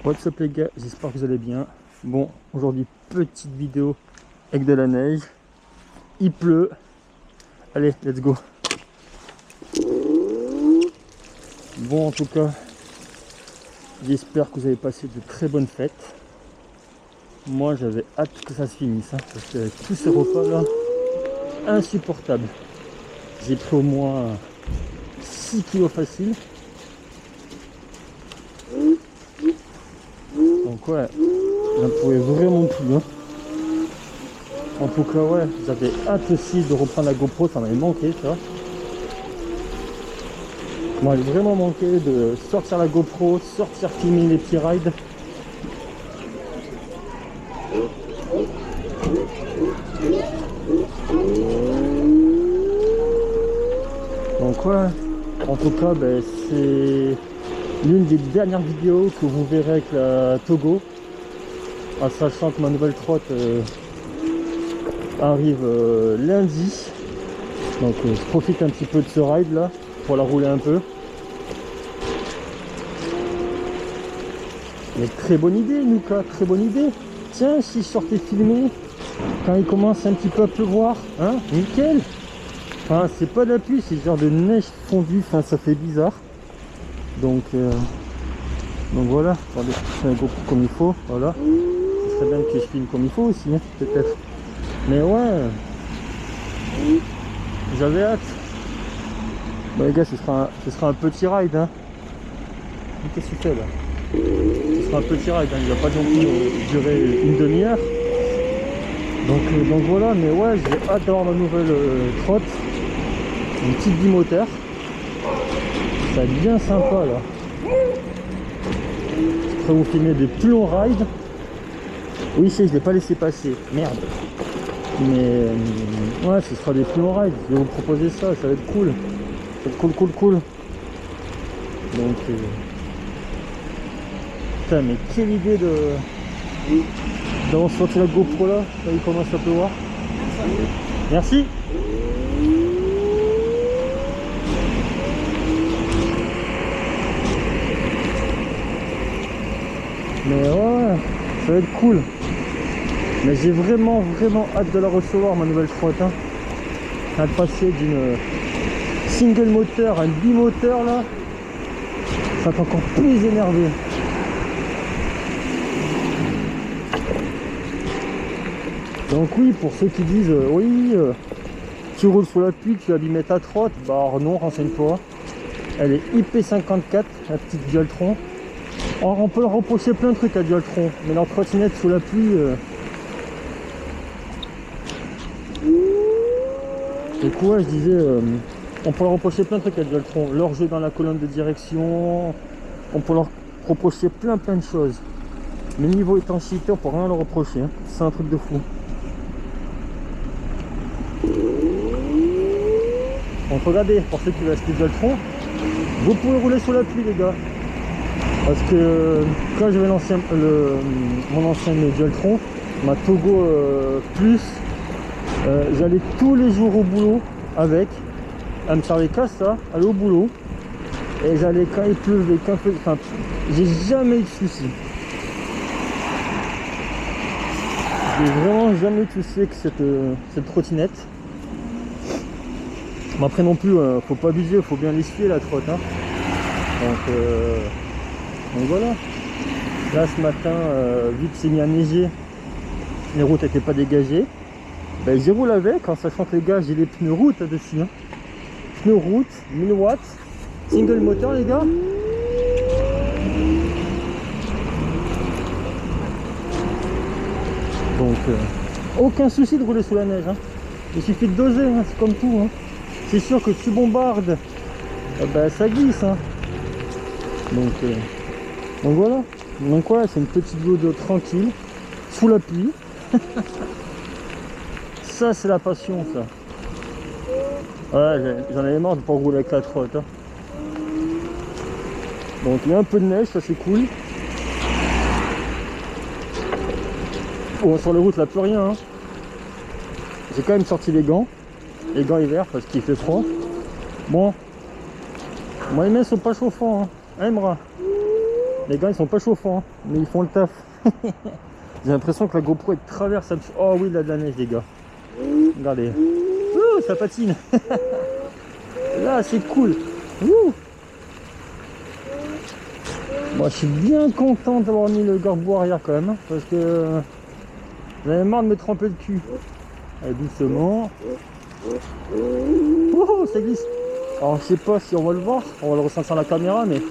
What's up les gars, j'espère que vous allez bien. Bon, aujourd'hui petite vidéo avec de la neige. Il pleut. Allez, let's go. Bon, en tout cas, j'espère que vous avez passé de très bonnes fêtes. Moi, j'avais hâte que ça se finisse, hein, parce qu'avec tous ces repas là, insupportable. J'ai pris au moins 6 kilos facile. Donc ouais, j'en pouvais vraiment plus. Hein. En tout cas ouais, j'avais hâte aussi de reprendre la GoPro, ça m'avait manqué ça. Ça m'avait vraiment manqué de sortir la GoPro, sortir filmer les petits rides. Donc ouais, en tout cas ben, c'est l'une des dernières vidéos que vous verrez avec la Togo. En sachant que ma nouvelle trotte arrive lundi. Donc je profite un petit peu de ce ride là pour la rouler un peu. Mais très bonne idée Nuka, très bonne idée. Tiens, si je sortais filmer quand il commence un petit peu à pleuvoir, hein, nickel. Enfin, c'est pas de la pluie, c'est genre de neige fondue, enfin ça fait bizarre. Donc voilà, attendez, je fais un GoPro comme il faut, voilà. Ce serait bien que je filme comme il faut aussi, hein, peut-être. Mais ouais, j'avais hâte. Bon les gars, ce sera un petit ride, hein. Qu'est-ce que tu fais là? Ce sera un petit ride, hein. Il va pas non plus durer une demi-heure. Donc voilà, mais ouais, j'ai hâte d'avoir ma nouvelle trotte. Une petite bimoteur. Ça va être bien sympa là. Je vais vous filmer des plus longs rides. Oui, je l'ai pas laissé passer. Merde. Mais ouais, ce sera des plus longs rides. Je vais vous proposer ça, ça va être cool. Ça va être cool. Donc putain, mais quelle idée d'avoir sorti la GoPro là, il commence à pleuvoir. Merci. Mais ouais, ça va être cool. Mais j'ai vraiment hâte de la recevoir, ma nouvelle trotte. Hein. À passer d'une single moteur à une bimoteur là, ça fait encore plus énervé. Donc oui, pour ceux qui disent oui, tu roules sous la pluie, tu abîmes ta trotte, bah alors non, renseigne-toi. Elle est IP54, la petite Dualtron. Alors on peut leur reprocher plein de trucs à Dualtron, mais leur trottinette sous la pluie... Du coup ouais, je disais, on peut leur reprocher plein de trucs à Dualtron. Leur jeu dans la colonne de direction, on peut leur reprocher plein de choses. Mais niveau étanchéité, on peut rien leur reprocher, hein. C'est un truc de fou. Donc regardez, pour ceux qui veulent acheter Dualtron, vous pouvez rouler sous la pluie les gars. Parce que quand j'avais mon ancienne Dualtron, ma Togo Plus, j'allais tous les jours au boulot avec. Elle me servait qu'à ça, aller au boulot. Et j'allais quand il pleuvait, enfin, j'ai jamais eu de soucis. J'ai vraiment jamais eu de soucis avec cette trottinette. Mais après non plus, faut pas abuser, faut bien l'essuyer la trotte. Hein. Donc voilà. Là ce matin, vu que c'est mis à neiger, les routes n'étaient pas dégagées. Ben, j'y roule avec, en sachant que les gars, j'ai les pneus route là-dessus. Hein. Pneus route, 1000 watts, single moteur les gars. Donc aucun souci de rouler sous la neige. Hein. Il suffit de doser, hein, c'est comme tout. Hein. C'est sûr que tu bombardes, ben, ça glisse. Hein. Donc voilà. Donc ouais, c'est une petite vidéo tranquille, sous la pluie. Ça c'est la passion ça. Ouais, j'en avais marre de pas rouler avec la trotte. Hein. Donc il y a un peu de neige, ça c'est cool. Bon, sur les routes là plus rien. Hein. J'ai quand même sorti les gants hiver parce qu'il fait froid. Bon, moi les mains sont pas chauffants. Hein, Emra. Les gars ils sont pas chauffants, hein, mais ils font le taf. J'ai l'impression que la GoPro elle traverse. Oh oui, il y a de la neige les gars. Regardez. Ouh, ça patine. Là c'est cool. Ouh. Moi je suis bien content d'avoir mis le garde-boue arrière quand même, hein, parce que j'avais marre de me tremper le cul. Allez, doucement. Oh, ça glisse. Alors je sais pas si on va le voir, on va le ressentir à la caméra, mais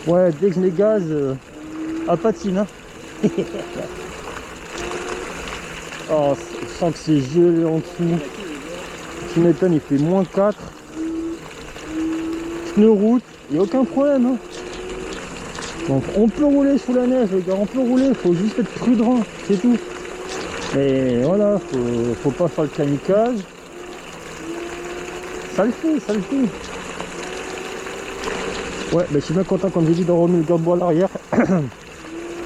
ouais, dès que je les gaze, à patine. Hein. Oh, je sens que c'est gelé en dessous. Tu m'étonnes, il fait -4. Pneu route, il n'y a aucun problème. Hein. Donc on peut rouler sous la neige, les gars, on peut rouler, il faut juste être prudent, c'est tout. Mais voilà, faut pas faire le kamikaze. Ça le fait, ça le fait. Ouais, mais je suis bien content quand j'ai dit de remettre le garde-boue à l'arrière.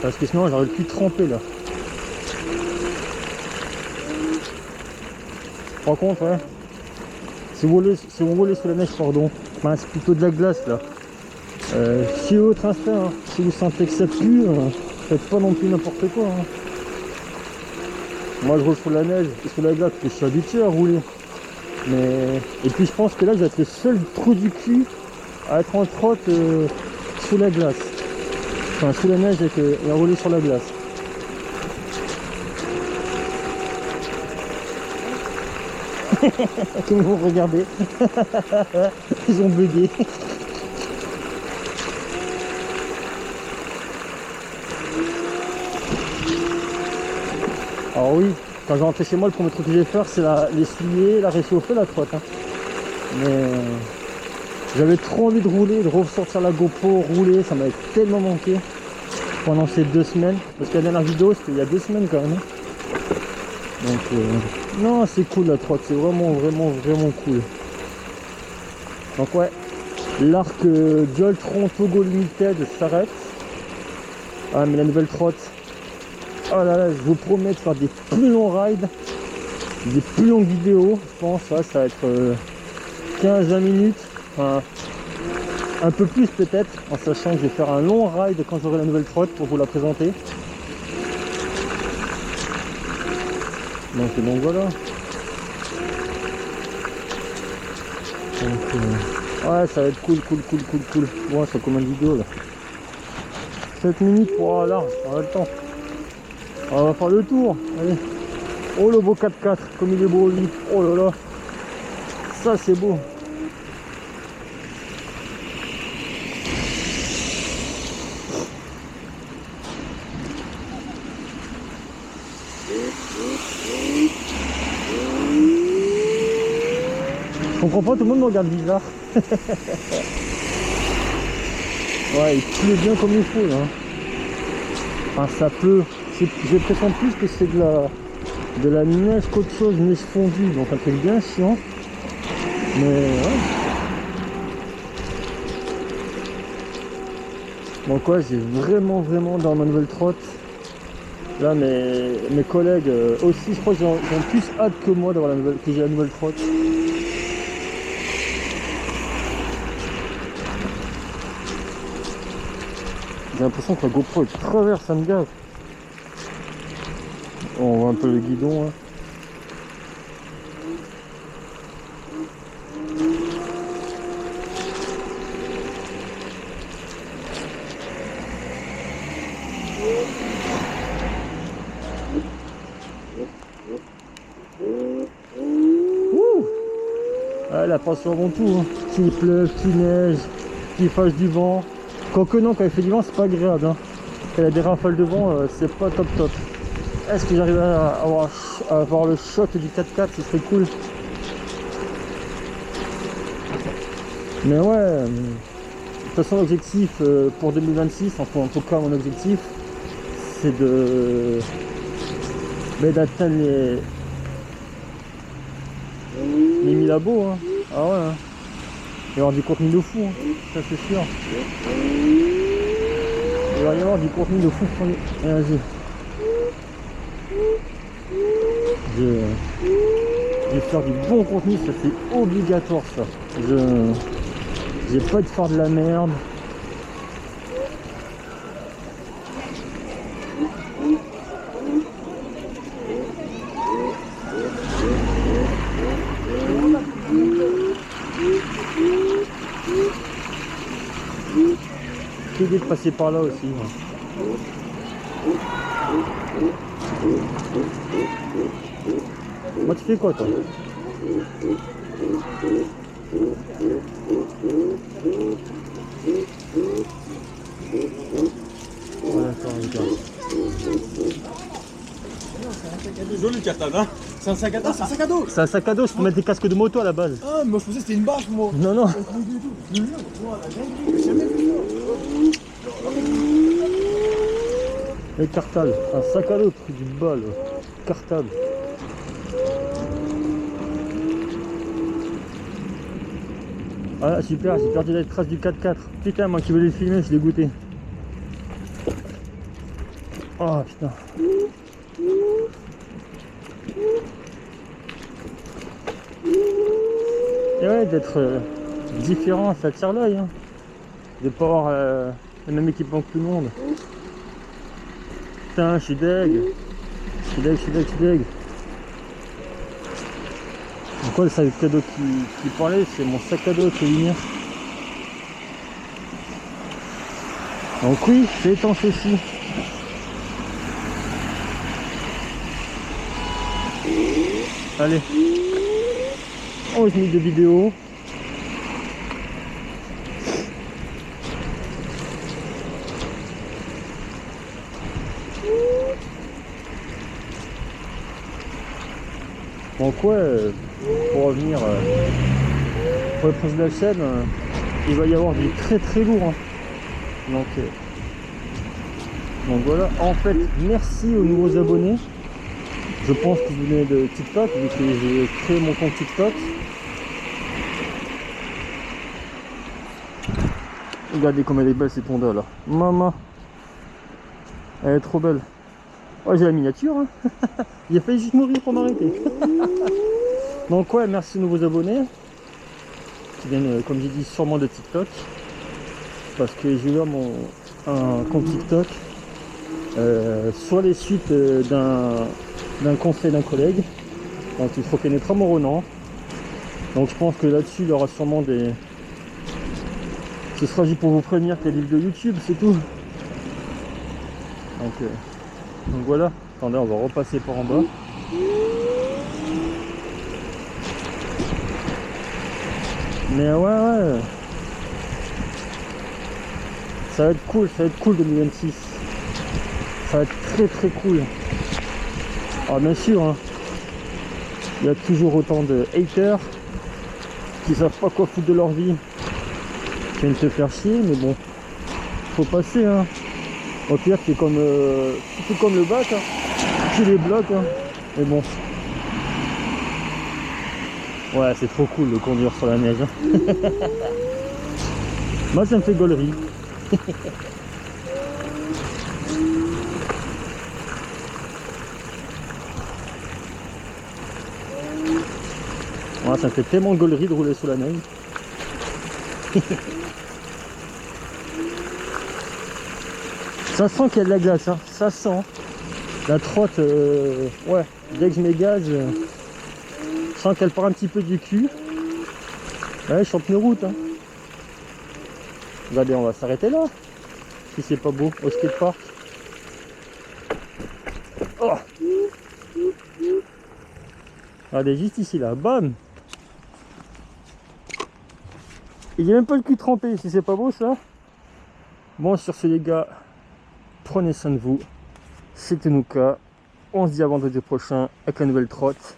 Parce que sinon j'aurais pu tremper là. Par contre, ouais. Si vous roulez sous la neige, pardon. Enfin, c'est plutôt de la glace là. Si votre instinct, hein, si vous sentez que ça pue, faites pas non plus n'importe quoi. Hein. Moi je roule sous la neige et sous la glace parce que je suis habitué à rouler. Mais... Et puis je pense que là je vais être le seul trou du cul à être en trotte sous la glace. Enfin sous la neige et à rouler sur la glace. Comme vous regardez. Ils ont bugué. Alors oui, quand je vais rentrer chez moi, le premier truc que je vais faire, c'est l'essuyer, la réchauffer, la trotte. Hein. Mais j'avais trop envie de rouler, de ressortir la GoPro, rouler, ça m'avait tellement manqué pendant ces 2 semaines. Parce que la dernière vidéo, c'était il y a 2 semaines quand même. Donc non, c'est cool la trotte, c'est vraiment cool. Donc ouais, l'arc Dualtron Togo Limited s'arrête. Ah mais la nouvelle trotte. Oh là là, je vous promets de faire des plus longs rides, des plus longues vidéos, je pense, ouais, ça va être 15-20 minutes, enfin, un peu plus peut-être, en sachant que je vais faire un long ride quand j'aurai la nouvelle trotte pour vous la présenter. Donc voilà. Donc, ouais, ça va être cool. Bon, c'est combien de vidéos là? 7 minutes pour avoir large, on a le temps. On va faire le tour, allez. Oh le beau 4x4, comme il est beau lui. Oh là là. Ça c'est beau. Je comprends pas, tout le monde me regarde bizarre. Ouais, il pleut bien comme il faut là. Enfin, ça pleut. J'ai l'impression plus que c'est de la neige qu'autre chose, neige fondue, donc un truc bien chiant. Mais ouais. Donc ouais, j'ai vraiment dans ma nouvelle trotte. Là mes collègues aussi, je crois qu'ils ont plus hâte que moi d'avoir que j'ai la nouvelle trotte. J'ai l'impression que la GoPro elle traverse un gaz. On voit un peu le guidon. Hein. Ouh, ah, la passion avant tout. Hein. Qu'il pleuve, qu'il neige, qu'il fasse du vent. Quoique non, quand il fait du vent, c'est pas agréable. Hein. Quand il y a des rafales de vent, c'est pas top. Est-ce que j'arrive à avoir le shot du 4x4, ce serait cool. Mais ouais, de toute façon l'objectif pour 2026, enfin en tout cas mon objectif, c'est d'atteindre les 1000 abos. Hein. Ah ouais, hein. Il va y avoir du contenu de fou, hein. Ça c'est sûr. Il va y avoir du contenu de fou. Vas-y. Je vais faire du bon contenu, ça c'est obligatoire ça. J'ai pas de faire de la merde. l'idée de passer par là aussi. Moi, tu fais quoi, toi? Ouais, d'accord, regarde. C'est joli le cartable, hein. C'est un sac à dos, c'est un sac à dos. C'est un sac à dos, je peux mettre des casques de moto à la base. Ah, moi je pensais que c'était une bâche, moi. Non, non. Les cartables, un sac à dos, truc du bas, là. Cartable. Ah, super, j'ai perdu la trace du 4x4. Putain, moi qui voulais le filmer, je l'ai goûté. Oh putain. Et ouais, d'être différent, ça tire l'œil. Hein. De pas avoir le même équipement que tout le monde. Putain, je suis deg. Je suis deg. Donc quoi, le sac à dos qui parlait, c'est mon sac à dos qui est lumière. Donc oui, c'est étanche aussi. Allez, 11 minutes de vidéo. Donc ouais, pour revenir pour le projet de la chaîne, il va y avoir du très lourd. Hein. Donc voilà, en fait, merci aux nouveaux abonnés. Je pense que vous venez de TikTok, vu que j'ai créé mon compte TikTok. Regardez comme elle est belle cette Honda là. Maman, elle est trop belle. Oh, j'ai la miniature. Hein. Il a failli juste mourir pour m'arrêter. Donc ouais, merci aux nouveaux abonnés. Qui viennent, comme j'ai dit, sûrement de TikTok. Parce que j'ai ouvert un compte TikTok. Soit les suites d'un conseil d'un collègue. Donc il faut connaître mon Ronan. Donc je pense que là-dessus il y aura sûrement des... Ce sera juste pour vous prévenir qu'il y a des vidéos YouTube, c'est tout. Donc voilà. Attendez, on va repasser par en bas. Mais ouais. Ça va être cool 2026. Ça va être très cool. Alors bien sûr, hein, il y a toujours autant de haters qui savent pas quoi foutre de leur vie, qui viennent te faire chier, mais bon, faut passer. Hein. Au pire, c'est comme le bac, hein. Tu les bloques, hein. Mais bon. Ouais, c'est trop cool de conduire sur la neige. Hein. Moi, ça me fait gaulerie. Ouais, ça me fait tellement gaulerie de rouler sous la neige. Ça sent qu'il y a de la glace, hein. Ça sent. La trotte, ouais, dès que je m'égage, je sens qu'elle part un petit peu du cul. Ouais, je suis en pneu route. Hein. Regardez, on va s'arrêter là. Si c'est pas beau, au skatepark. Oh. Regardez, juste ici, là, bam. Il n'y a même pas le cul trempé, si c'est pas beau ça. Bon, sur ce les gars, prenez soin de vous. C'était Nuka. On se dit à vendredi prochain avec la nouvelle trotte.